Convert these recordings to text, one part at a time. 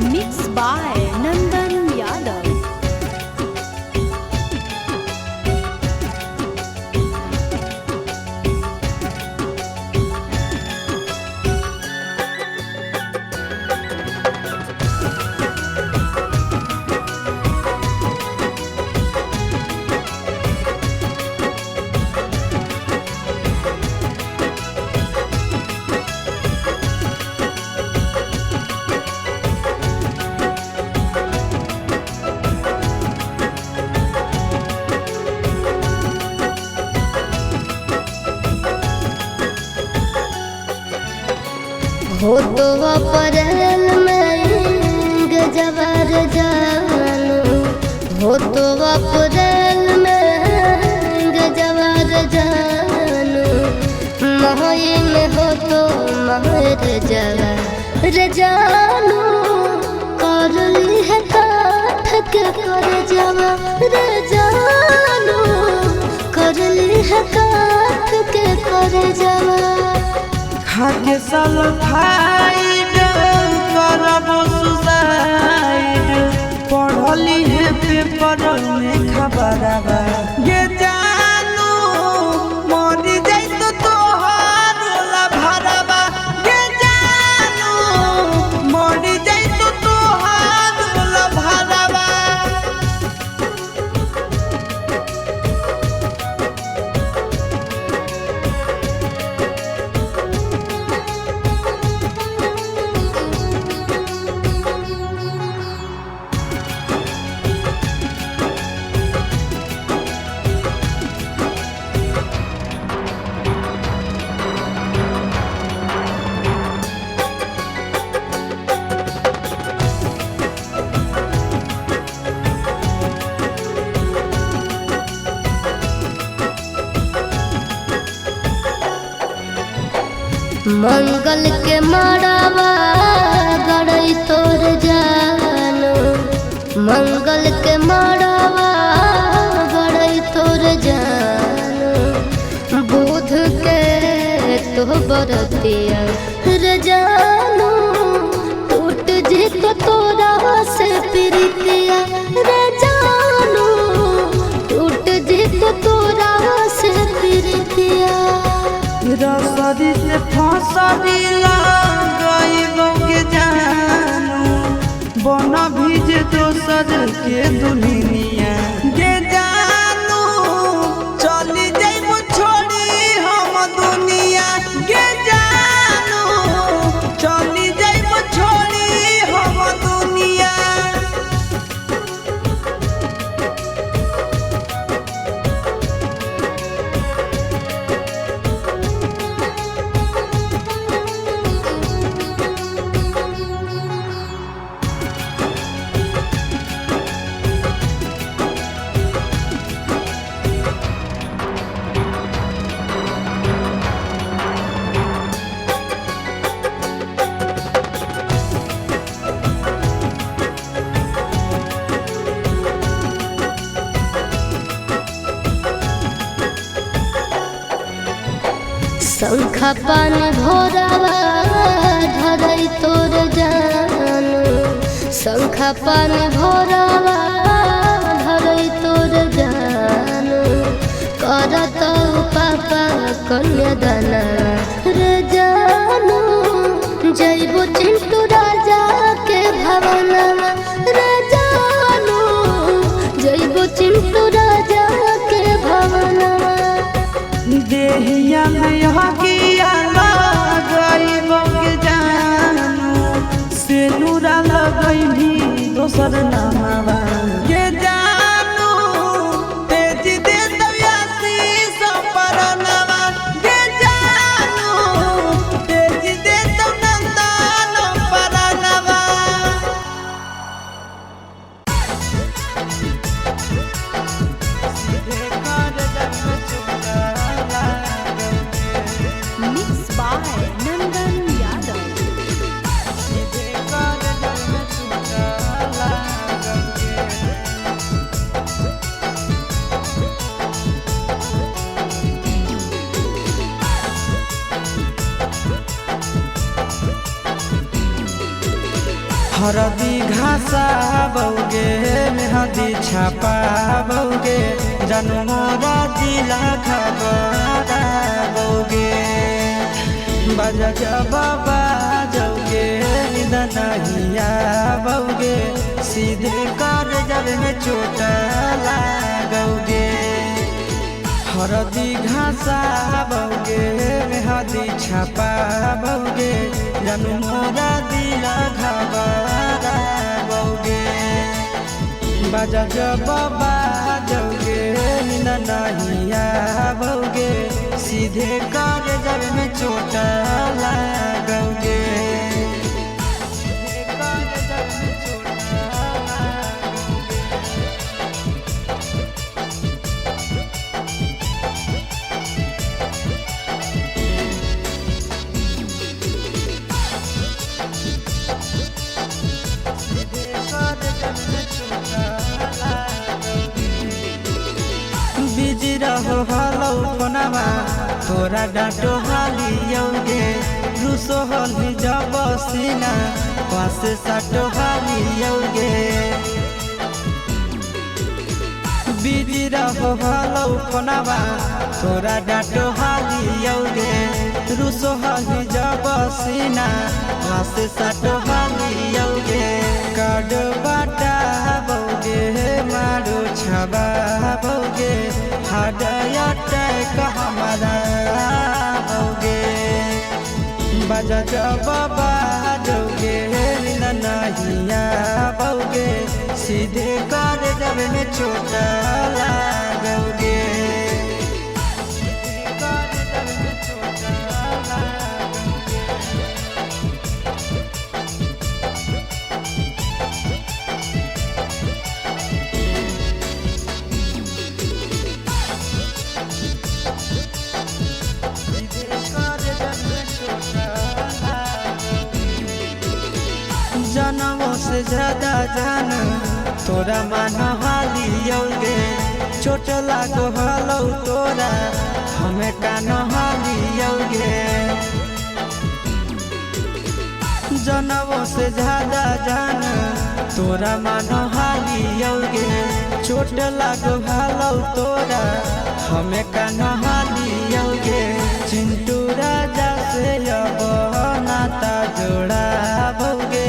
Mixed by Nandan Yadav. हो तो अप्रैल में गजबर जानू, हो तो अप्रैल में गजबर जानू, मई में हो तो महर जवर जानू, कर ली है काठ के कर जवर जानू, कर ली है काठ के कर जवर। खाके सल्फाइड करबो सुसाइड, पढ़ली है पेपर में खबरवा ये जानू, मरी जाई तो तोहार ला भरवा ये जानू, मरी जाई तो तोहार ला भरवा। मंगल के मड़ावा गड़ई तोर जानू, मंगल के मड़ावा गड़ई तोर जानू, बुध के तो बरतिया रे जानू, टूट जी तो तोरा से प्रीतिया रे जानू, टूट जी तो तोरा से प्रीतिया। रसरी से फसरी लगाइबो के जानू, बना भीज दोसर के दुनिया के जानू, चली जाइबो छोड़ी हम दुनिया के जानू, चली जाइबो छोड़ी हम दुनिया। शंखा पानी भोरावा धरई तोर जानू, शंखा पानी भोरावा धरई तोर जानू, करत पापा कन्यादाना रे जानू, जइबो चिंटू राजा के भवनवा रे जानू, जइबो चिंटू राजा के भवनवा। देहिया में हकिया लगाइबो के जानू, सेनुरा लगैभी दोसर नामवा के जानू, तेज दे दयासी सपरनवा के जानू, तेज दे तो नंदन परनवा। Mixed by Nandan Yadav. हरदी घासा बौगे मेहदी छापा बौगे जानू मोरा दिला खबरा बौगे बाजा जब बाजोगे नींद नहीं आवोगे सीधे कर जब में चोट लागोगे हरदी घासा बौगे मेहदी छापा बौगे जानू मोरा दिला घबरा बौगे बाजा जब बाजोगे नींद नहीं आवोगे सीधे कर जब में चोट लागोगे बिजी रहो हलो फोनमा तोरा डांटो हालियोगे रूसो हली जब सीना पास साटो हालियोगे बिजी रहो हलो फोनमा तोरा डांटो हालियोगे रूसो हली जब सीना पास साटो हालियोगे कार्ड बाटा बौगे मारो छबा बौगे हाडया टैक हमारा बौगे बाजा जब बाजोगे नींद नहीं आवोगे सीधे कर जब में चोट लागोगे जनमों से ज्यादा जान तोरा मान हालियोगे चोट लागो हलो तोरा हमें कान हालियोगे जनमों से ज्यादा जान तोरा मान हालियोगे चोट लागो हलो तोरा हमें कान हालियोगे चिंटू राजा से अब नाता जोड़ा बौगे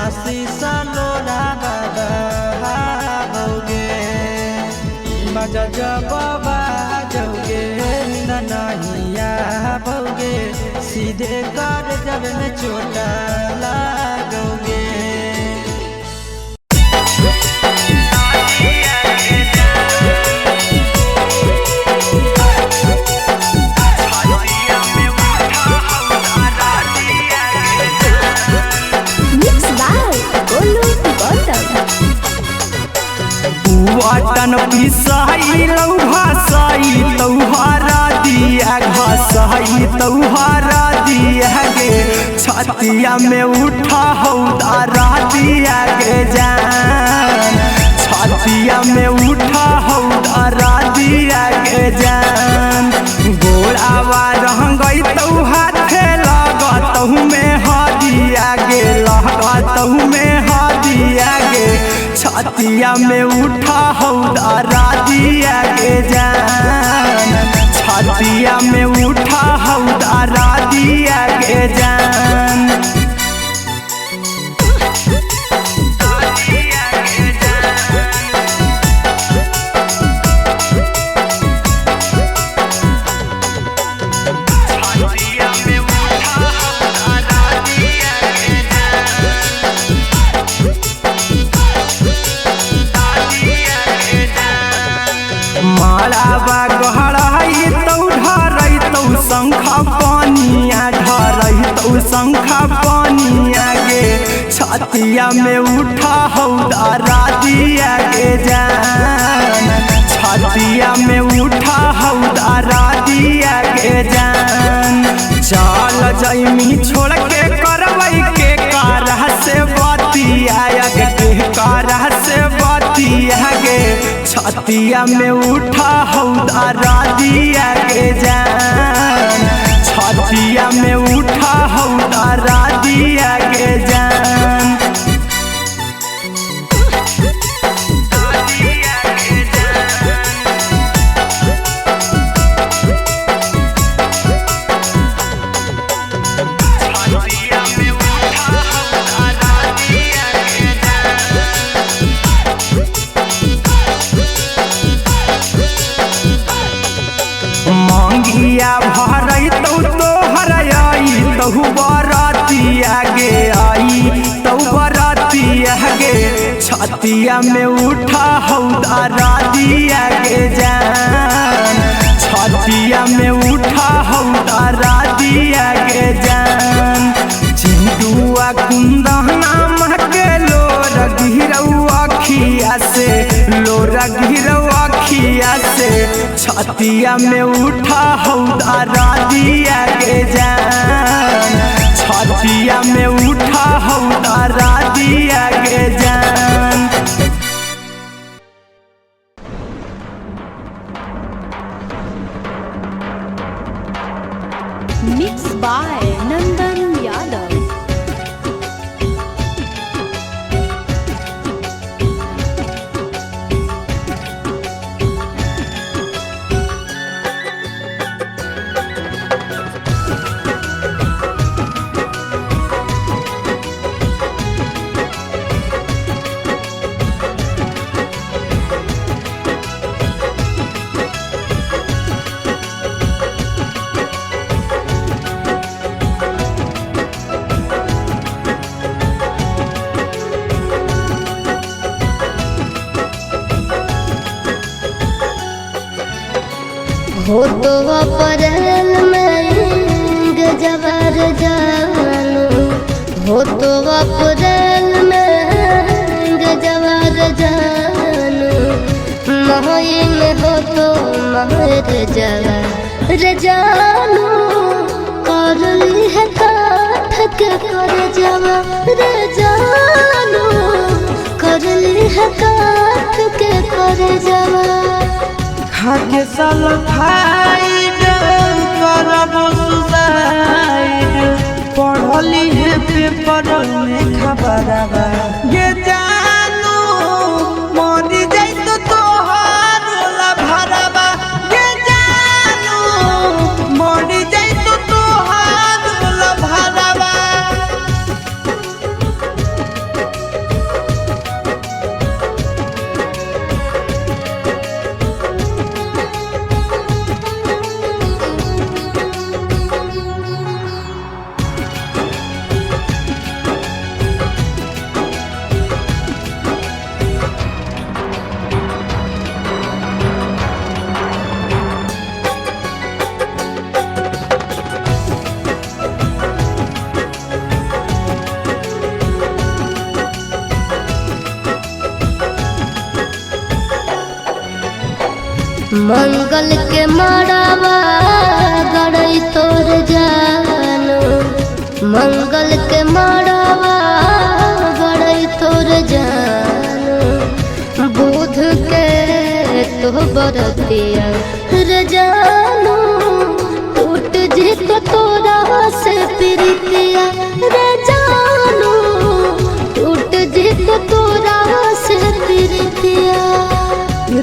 आशीष लोड़ा बौगे बाजा जब बाजोगे नींद नहीं आवोगे सीधे कर जब में चोट लागोगे वाटन पिसाई लौ भासाई तौहारा दिया घासाई तौहारा दिया गे छतिया में उठा हौदारा दिया गे जान छतिया में उठा हौदारा दिया गे जान गोड़ावा रह गई तौ हाथे लगतहु में हदिया गे लगतहु में हदिया गे छतिया में उठा हौदारा दिया गे जान छतिया में उठा हौदारा दिया गे जान मालाबा गहराई तौ ढरई तौ शंखा पानिया ढरई तौ शंखा पानिया गे छतिया में उठा हौदारा दिया गे जान छतिया में उठा हौदारा दिया गे जान चल जैमी छोड़ के करवई के कारह से बतिया के कारह से बतिया गे छतिया में उठा हौदारा दिया गे जान छतिया में उठा हौदारा दिया गे जान तहु बरातिया गे आई तहु बरातिया गे छतिया में उठा हौदारा दिया गे जान छतिया में उठा हौदारा दिया गे जान चिंटुआ कुंदना महके लोर गिरौआ खिया से लोर गिरौआ खिया से छतिया में उठा हौदारा दिया गे जान छतिया में उठा हौदारा दिया गे जान। Mixed by Nandan Yadav. हो तो अप्रैल में गजबर जानू हो तो अप्रैल में गजबर जानू मई में हो तो महर जवर जानू कर ली है काठ के कर जवर जानू कर ली है काठ के कर जवर खाके साल फाइड करब सुसाइड पढ़ली है पेपर में खबरवा ये जानू मरी जाई तो तोहार भरवा ये जानू मरी जाई तो तोहार भरवा। मंगल के मड़ावा गड़ई तोर जानू मंगल के मड़ावा गड़ई तोर जानू बुध के तो बरतिया रे जानू टूट जी तो तोरा से प्रीतिया रे जानू टूट जी तो तोरा से प्रीतिया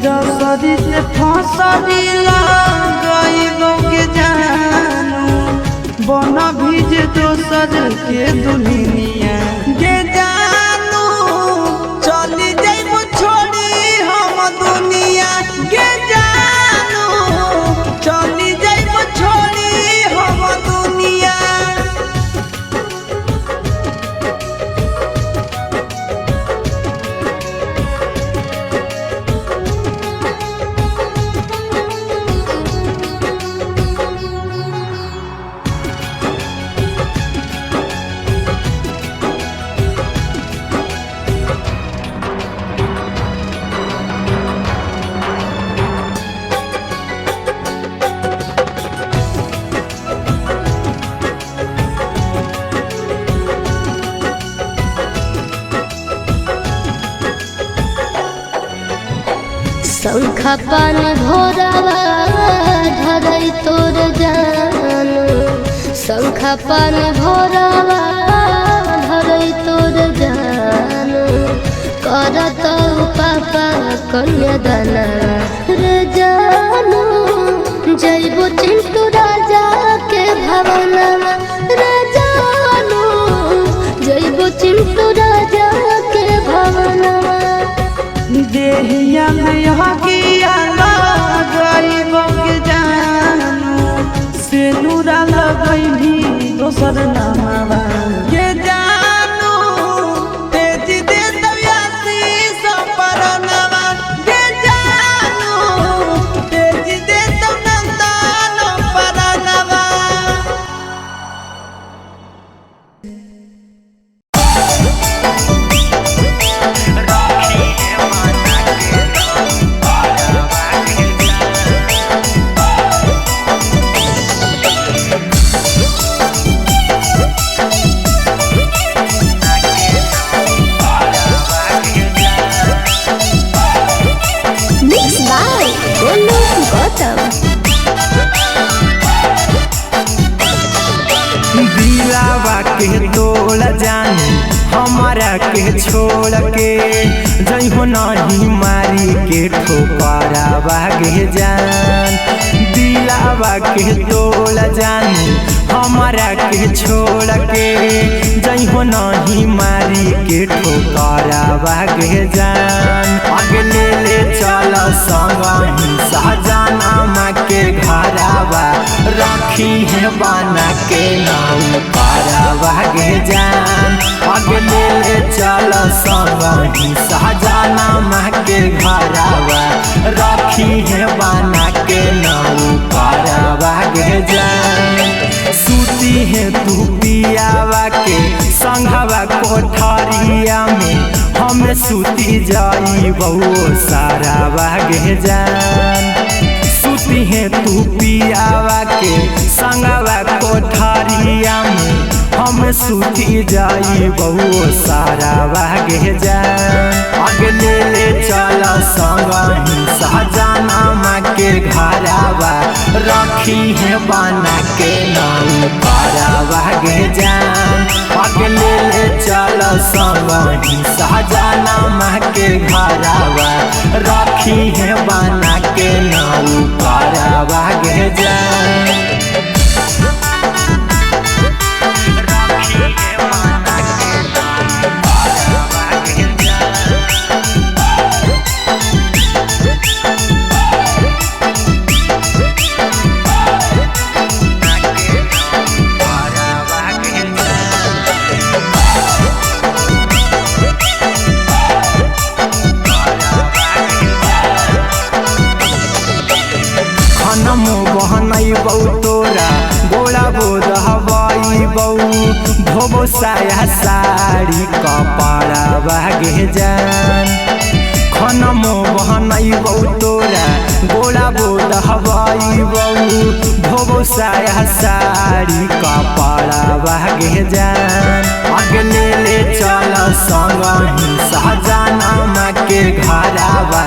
रसरी से फसरी लगाइबो के जानू बना भीज दोसर के दुनिया के जानू चली जाइबो छोड़ी हम दुनिया के जानू चली जाइबो छोड़ी हम दुनिया। शंखा पान भोरवा धरई तोर जानू शंखा पान भोरवा धरई तोर जानू करत पापा कन्यादान रे जानू जइबो चिंटू राजा के भवनवा रे जानू जइबो चिंटू राजा के भवनवा देहिया में हकिया लगाइबो के जानू से नूरा लगई भी दोसर नामावा के जानू तेज दे दयासी सपरनवा के जानू तेज दे तनतान परनवा Mixed by Golu Gautam. दिलावा के तोड़ जानी हमारा के छोड़ के जइहो नहीं मारी के ठोकरा भागे जान दिलावा के तोड़ जानी हमारा के छोड़ के जइहो नहीं मारी के ठोकरा भागे जान आगे ले चल संग सहजाना माँ के घरावा रखी है बना के नाम पारा भागे जान आगे ले चल संग सहजाना माँ के घरावा रखी है बना के नाम पारा भागे जान सूती है तू पियावा के संघवा कोठरिया में हमें सूती जाई बहु सारा भागे जान सूती है तू पियावा के संगवा कोठरिया में हम सूती जाई बहु सारा भागे जान आगे ले चल संग सहजाना माँ के घरावा रखी है बना के नाम पारा भागे जान आगे ले चल संग सहजाना माँ के घरावा रखी है बना के नाम पारा भागे जान तोरा गोला बोध हवाई बऊ धोबो साया साड़ी कपड़ा भागे जान खनमो बहनई बऊ तोरा गोला बोध हवाई बऊ धोबो साया साड़ी कपड़ा भागे जान आगे ले चल संग सहजाना माँ के घरावा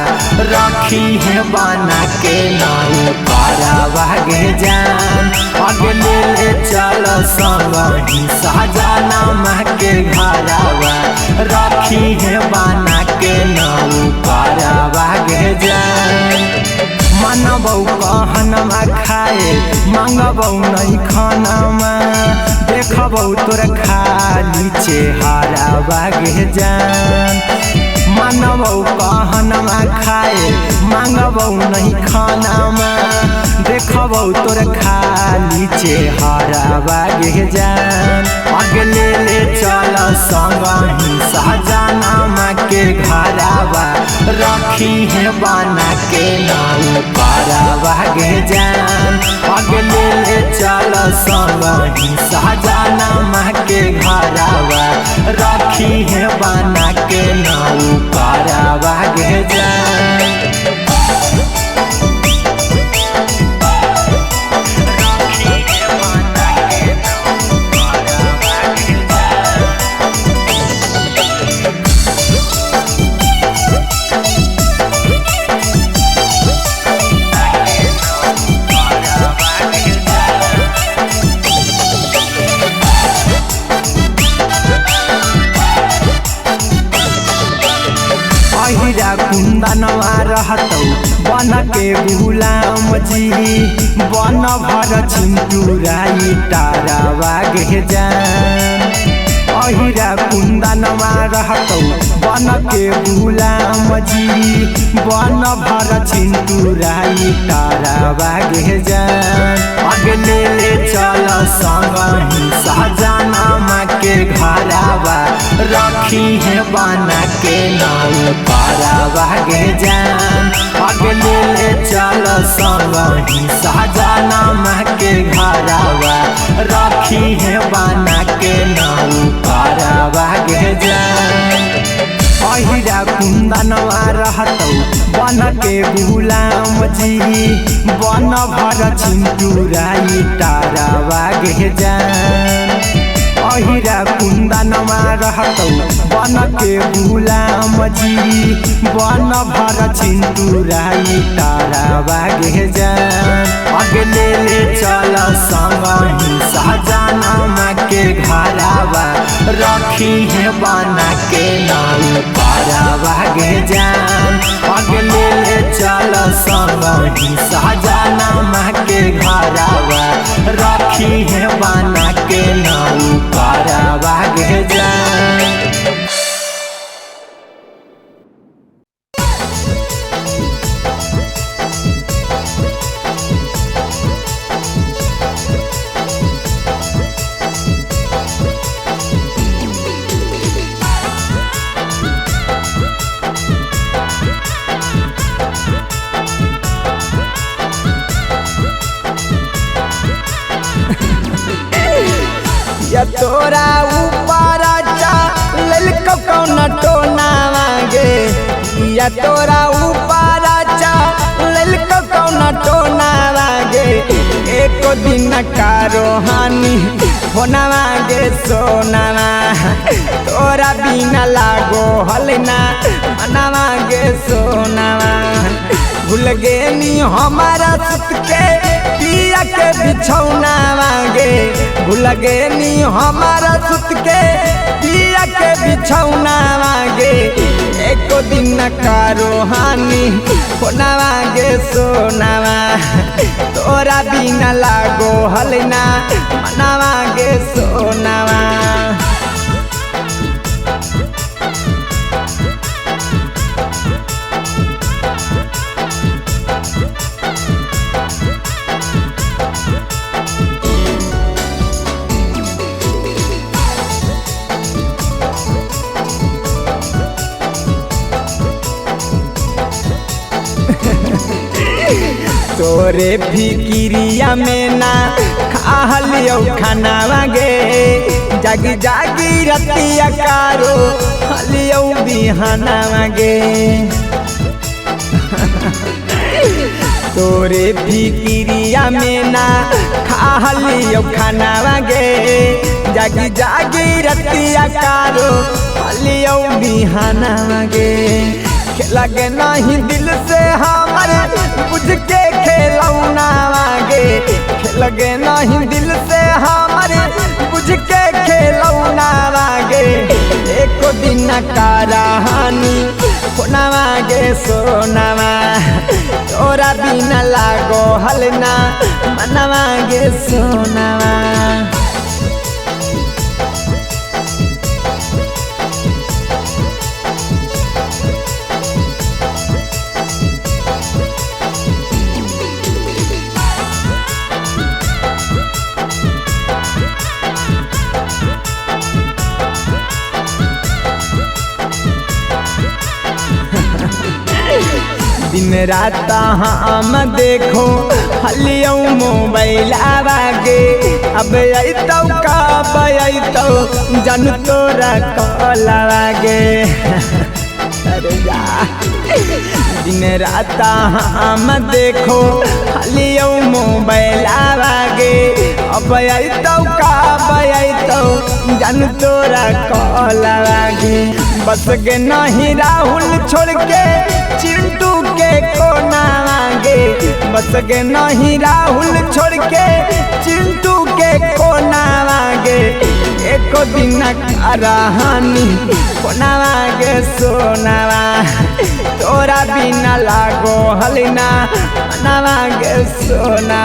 रखी है बना के नाम पारा भागे जान आगे ले चल संग सहजाना माँ के घरावा रखी है बना के नाम पारा भागे जान मनबौ कहनमा खाए मांगबौ नहीं खानामा देखबौ तोर खाली चेहरा भागे जान मनबौ कहनमा खाए मांगबौ नहीं खानामा देखबौ तोर खाली चेहरा भागे जान आगे ले चल संग सहजाना माँ के घरावा रखी है बना के नाम पारा भागे जान आगे ले चल संग सहजाना माँ के घरावा रखी है बना के नाम पारा भागे जान कुंदनवा रहतौ बन के गुलाम जी बन भर चिंटूराई तारा भागे जान अहिरा कुंदनवा रहतौ बन के गुलाम जी बन भर चिंटूराई तारा भागे जान आगे ले चल संग रखी है बना के नाऊ पारावा गे जान अगले ले चल संगही सजनमा के घरवा रखी है बना के नाऊ पारावा गे जान अहिरा कुंदनवा रहतौ बन के गुलाम जी बन भर चिंटूराई तारावा गे जान अहिरा कुंदनवा रहतौ बन के गुलाम जी बन भर चिंटूराई तारावा गे जान अगले ले चल संगही सजनमा के घरवा रखी है बना के नाऊ पारावा गे जान अगले ले चल संगही सजनमा के घरवा रखी है बना के नाऊ पारावा गे जान या तोरा ऊपर ललको कौन टोना मांगे या तोरा ऊपर ललको कौन टोना मांगे एक दिन का रोहानी होना मांगे सोना तोरा बिना लागो हलना मना मांगे सोना भूल गे नी हमारा सुत के पिया के बिछौना मांगे भूल गे नी हमारा सुत के पिया के बिछौना मांगे एक दिन का रोहानी होना मांगे सोना तोरा बिना लागो हलना मना मांगे सोना तोरे फिकिरिया में ना खालियो खाना मांगे जागी जागी रतिया कारो खालियो बिहाना मांगे तोरे फिकिरिया में ना खालियो खाना मांगे जागी जागी रतिया कारो खालियो बिहाना मांगे लगे नहीं दिल से हमारे बुझ के खेलौना मांगे लगे नहीं दिल से हमारे बुझ के खेलौना मांगे एक दिन का रहानी होना मांगे सोना तोरा बिना लागो हलना मना मांगे सोना दिन रात हम देखो हलियो मोबाइल आवागे अब अतौ कब अतौ जन तोरा कॉल आवागे अरे जा दिन रात हम देखो हलियो मोबाइल आवागे अब अतौ कब अतौ जन तोरा कॉल आवागे बस गे नहीं राहुल छोड़ के चिंटू के कोना मांगे बस गे नहीं राहुल छोड़ के चिंटू के कोना मांगे एक दिन का रहानी कोना मांगे सोना तोरा बिना लागो हलना मना मांगे सोना